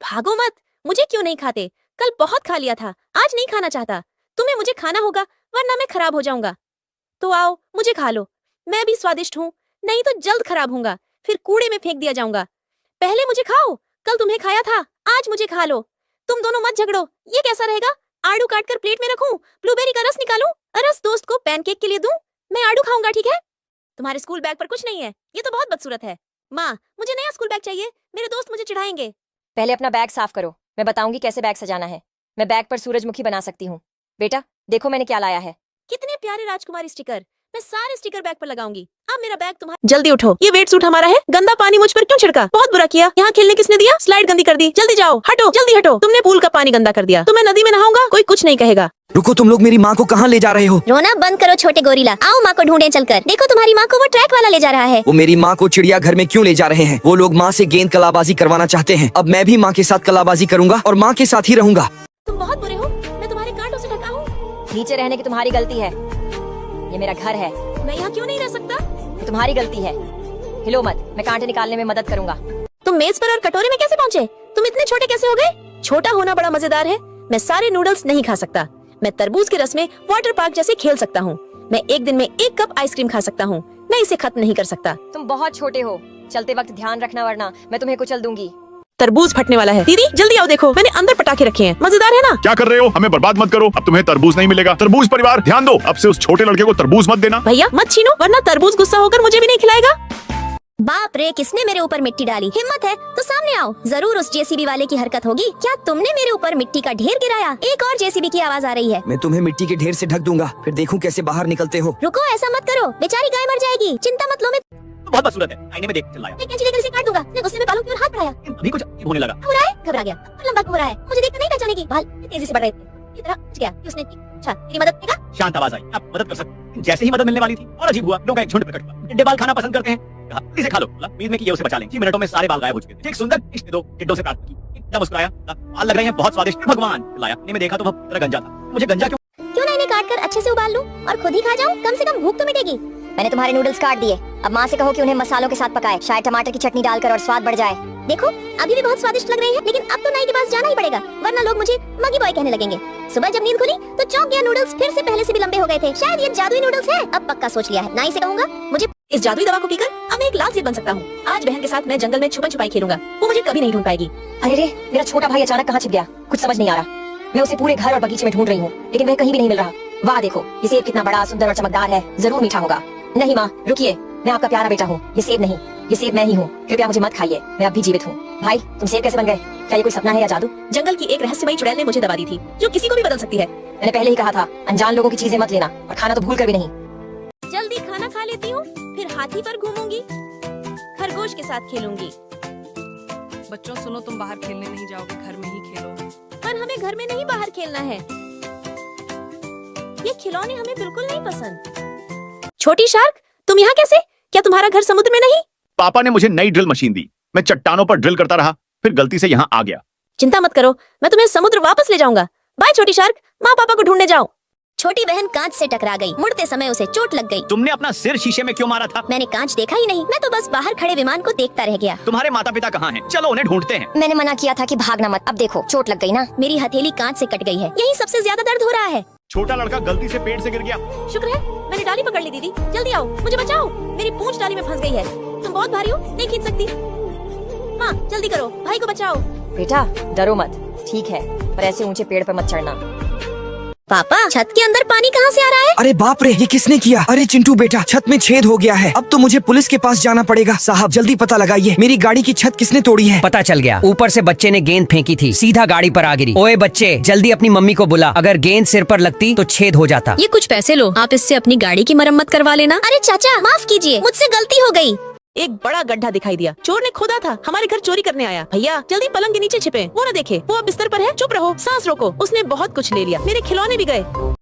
भागो मत, मुझे क्यों नहीं खाते? कल बहुत खा लिया था, आज नहीं खाना चाहता। तुम्हें मुझे खाना होगा वरना मैं खराब हो जाऊंगा। तो आओ मुझे खा लो, मैं भी स्वादिष्ट हूँ, नहीं तो जल्द खराब होऊंगा, फिर कूड़े में फेंक दिया जाऊंगा। पहले मुझे खाओ, कल तुम्हें खाया था, आज मुझे खा लो। तुम दोनों मत झगड़ो, ये कैसा रहेगा? आड़ू काटकर प्लेट में रखूं, ब्लूबेरी का रस निकालूं, रस दोस्त को पैनकेक के लिए दूं, मैं आड़ू खाऊंगा, ठीक है? तुम्हारे स्कूल बैग पर कुछ नहीं है, ये तो बहुत बदसूरत है। माँ, मुझे नया स्कूल बैग चाहिए, मेरे दोस्त मुझे चिढ़ाएंगे। पहले अपना बैग साफ करो, मैं बताऊंगी कैसे बैग सजाना है। मैं बैग पर सूरजमुखी बना सकती हूँ। बेटा देखो मैंने क्या लाया है। कितने प्यारे राजकुमारी स्टिकर, मैं सारे स्टिकर बैग पर लगाऊंगी। अब मेरा बैग तुम्हारा। जल्दी उठो, ये वेट सूट हमारा है, गंदा पानी मुझ पर क्यों छिड़का? बहुत बुरा किया, यहाँ खेलने किसने दिया? स्लाइड गंदी कर दी, जल्दी जाओ, हटो, जल्दी हटो। तुमने पूल का पानी गंदा कर दिया, तो मैं नदी में नहाऊंगा, कोई कुछ नहीं कहेगा। रुको, तुम लोग मेरी माँ को कहाँ ले जा रहे हो? रोना बंद करो छोटे गोरिल्ला, आओ माँ को ढूंढे चलकर। देखो तुम्हारी माँ को वो ट्रैक वाला ले जा रहा है। वो मेरी माँ को चिड़ियाघर में क्यों ले जा रहे हैं? वो लोग माँ से गेंद कलाबाजी करवाना चाहते हैं। अब मैं भी माँ के साथ कलाबाजी करूंगा और माँ के साथ ही रहूंगा। तुम बहुत बुरे हो, मैं तुम्हारे कांटों से ढका हूँ। नीचे रहने की तुम्हारी गलती है, ये मेरा घर है। मैं यहाँ क्यों नहीं रह सकता? ये तुम्हारी गलती है। हिलो मत, मैं कांटे निकालने में मदद करूंगा। तुम मेज पर और कटोरे में कैसे पहुँचे? तुम इतने छोटे कैसे हो गए? छोटा होना बड़ा मजेदार है। मैं सारे नूडल्स नहीं खा सकता। मैं तरबूज के रस में वाटर पार्क जैसे खेल सकता हूँ। मैं एक दिन में 1 कप आइसक्रीम खा सकता हूँ। मैं इसे खत्म नहीं कर सकता। तुम बहुत छोटे हो, चलते वक्त ध्यान रखना वरना मैं तुम्हें कुचल दूंगी। तरबूज फटने वाला है। दीदी जल्दी आओ, देखो मैंने अंदर पटाखे रखे हैं, मजेदार है ना? क्या कर रहे हो? हमें बर्बाद मत करो, अब तुम्हें तरबूज नहीं मिलेगा। तरबूज परिवार ध्यान दो, अब से उस छोटे लड़के को तरबूज मत देना। भैया मत छीनो, वरना तरबूज गुस्सा होकर मुझे भी नहीं खिलाएगा। बाप रे, किसने मेरे ऊपर मिट्टी डाली? हिम्मत है तो सामने आओ। जरूर उस जेसीबी वाले की हरकत होगी। क्या तुमने मेरे ऊपर मिट्टी का ढेर गिराया? एक और जेसीबी की आवाज आ रही है। मैं तुम्हें मिट्टी के ढेर से ढक दूंगा, फिर देखूं कैसे बाहर निकलते हो। रुको, ऐसा मत करो, बेचारी गाय मर जाएगी। चिंता मत लो, मैं बहुत बदसूरत है, आईने में देख चिल्लाया। कैंची लेकर इसे काट दूंगा। मैं गुस्से में बालों की ओर हाथ बढ़ाया। अभी कुछ अजीब होने लगा। हो रहा है, घबरा गया, लंबा हो रहा है। मुझे देखकर नहीं पहचाने की। बाल तेजी से बढ़ रहे थे, की तरह बच गया कि उसने की। अच्छा, तेरी मदद करेगा? शांत आवाज आई, आप मदद कर सकते। जैसे ही मदद मिलने वाली थी और अजीब हुआ, लोग एक झुंड प्रकट हुआ। टिड्डे बाल खाना पसंद करते हैं, कहा इसे खा लो। बोला उम्मीद में कि ये उसे बचा लेंगे। 6 मिनटों में सारे बाल गायब हो चुके थे। एक सुंदर इष्ट दो टिड्डों से प्रार्थना की, एकदम मुस्कुराया, बाल लग रहे हैं बहुत स्वादिष्ट। भगवान लाया, मैंने देखा तो वह तरह गंजा था। मुझे गंजा क्यों ना इन्हें काट कर अच्छे से उबाल लूं और खुद ही खा जाऊं? कम से कम भूख तो मिटेगी। मैंने तुम्हारे नूडल्स काट दिए, अब माँ से कहो कि उन्हें मसालों के साथ पकाए, शायद टमाटर की चटनी डालकर और स्वाद बढ़ जाए। देखो अभी भी बहुत स्वादिष्ट लग रही है, लेकिन अब तो नाई के पास जाना ही पड़ेगा, वरना लोग मुझे मगी बॉय कहने लगेंगे। सुबह जब नींद खुली तो चौंक गया, नूडल्स फिर से पहले से भी लंबे हो गए थे। शायद ये जादुई नूडल्स है। अब पक्का सोच लिया है, नाई से कहूंगा मुझे इस जादुई दवा को पीकर अब मैं एक लाल सेब बन सकता हूँ। आज बहन के साथ मैं जंगल में छुपन छुपाई खेलूंगा, वो मुझे कभी नहीं ढूंढ पाएगी। अरे रे, मेरा छोटा भाई अचानक कहाँ छिप गया, कुछ समझ नहीं आ रहा। मैं उसे पूरे घर और बगीचे में ढूंढ रही हूँ, लेकिन वह कहीं भी नहीं मिल रहा। वाह देखो, ये सेब कितना बड़ा, सुंदर और चमकदार है, जरूर मीठा होगा। नहीं माँ रुकिए, मैं आपका प्यारा बेटा हूँ, ये सेब नहीं, ये सेब मैं ही हूँ। कृपया मुझे मत खाइए, मैं अब भी जीवित हूँ। भाई तुम सेब कैसे बन गए? क्या ये कोई सपना है या जादू? जंगल की एक रहस्यमयी चुड़ैल ने मुझे दवा दी थी, जो किसी को भी बदल सकती है। मैंने पहले ही कहा था, अनजान लोगों की चीजें मत लेना, और खाना तो भूल कर भी नहीं। जल्दी खाना खा लेती हूँ, फिर हाथी पर घूमूंगी, खरगोश के साथ खेलूंगी। बच्चों सुनो, तुम बाहर खेलने नहीं जाओगे, घर में ही खेलो। पर हमें घर में नहीं बाहर खेलना है, ये खिलौने हमें बिल्कुल नहीं पसंद। छोटी शार्क, तुम यहाँ कैसे? क्या तुम्हारा घर समुद्र में नहीं? पापा ने मुझे नई ड्रिल मशीन दी, मैं चट्टानों पर ड्रिल करता रहा, फिर गलती से यहाँ आ गया। चिंता मत करो, मैं तुम्हें समुद्र वापस ले जाऊंगा। बाय छोटी शार्क, माँ पापा को ढूंढने जाओ। छोटी बहन कांच से टकरा गई, मुड़ते समय उसे चोट लग गई। तुमने अपना सिर शीशे में क्यों मारा था? मैंने कांच देखा ही नहीं, मैं तो बस बाहर खड़े विमान को देखता रह गया। तुम्हारे माता पिता कहाँ हैं? चलो उन्हें ढूंढते हैं। मैंने मना किया था कि भागना मत, अब देखो चोट लग गई ना। मेरी हथेली कांच से कट गई है, यही सबसे ज्यादा दर्द हो रहा है। छोटा लड़का गलती से पेड़ से गिर गया। शुक्र है मैंने डाली पकड़ ली। दीदी जल्दी आओ, मुझे बचाओ, मेरी पूंछ डाली में फंस गई है। तुम बहुत भारी हो, नहीं खींच सकती। माँ जल्दी करो, भाई को बचाओ। बेटा डरो मत, ठीक है, पर ऐसे ऊंचे पेड़ पर मत चढ़ना। पापा छत के अंदर पानी कहाँ से आ रहा है? अरे बाप रे, ये किसने किया? अरे चिंटू बेटा, छत में छेद हो गया है, अब तो मुझे पुलिस के पास जाना पड़ेगा। साहब जल्दी पता लगाइए, मेरी गाड़ी की छत किसने तोड़ी है? पता चल गया, ऊपर से बच्चे ने गेंद फेंकी थी, सीधा गाड़ी पर आ गिरी। ओए बच्चे, जल्दी अपनी मम्मी को बुला, अगर गेंद सिर पर लगती तो छेद हो जाता। ये कुछ पैसे लो, आप इससे अपनी गाड़ी की मरम्मत करवा लेना। अरे चाचा माफ कीजिए, मुझसे गलती हो गई। एक बड़ा गड्ढा दिखाई दिया, चोर ने खोदा था, हमारे घर चोरी करने आया। भैया जल्दी पलंग के नीचे छिपे, वो न देखे, वो अब बिस्तर पर है। चुप रहो, सांस रोको, उसने बहुत कुछ ले लिया, मेरे खिलौने भी गए।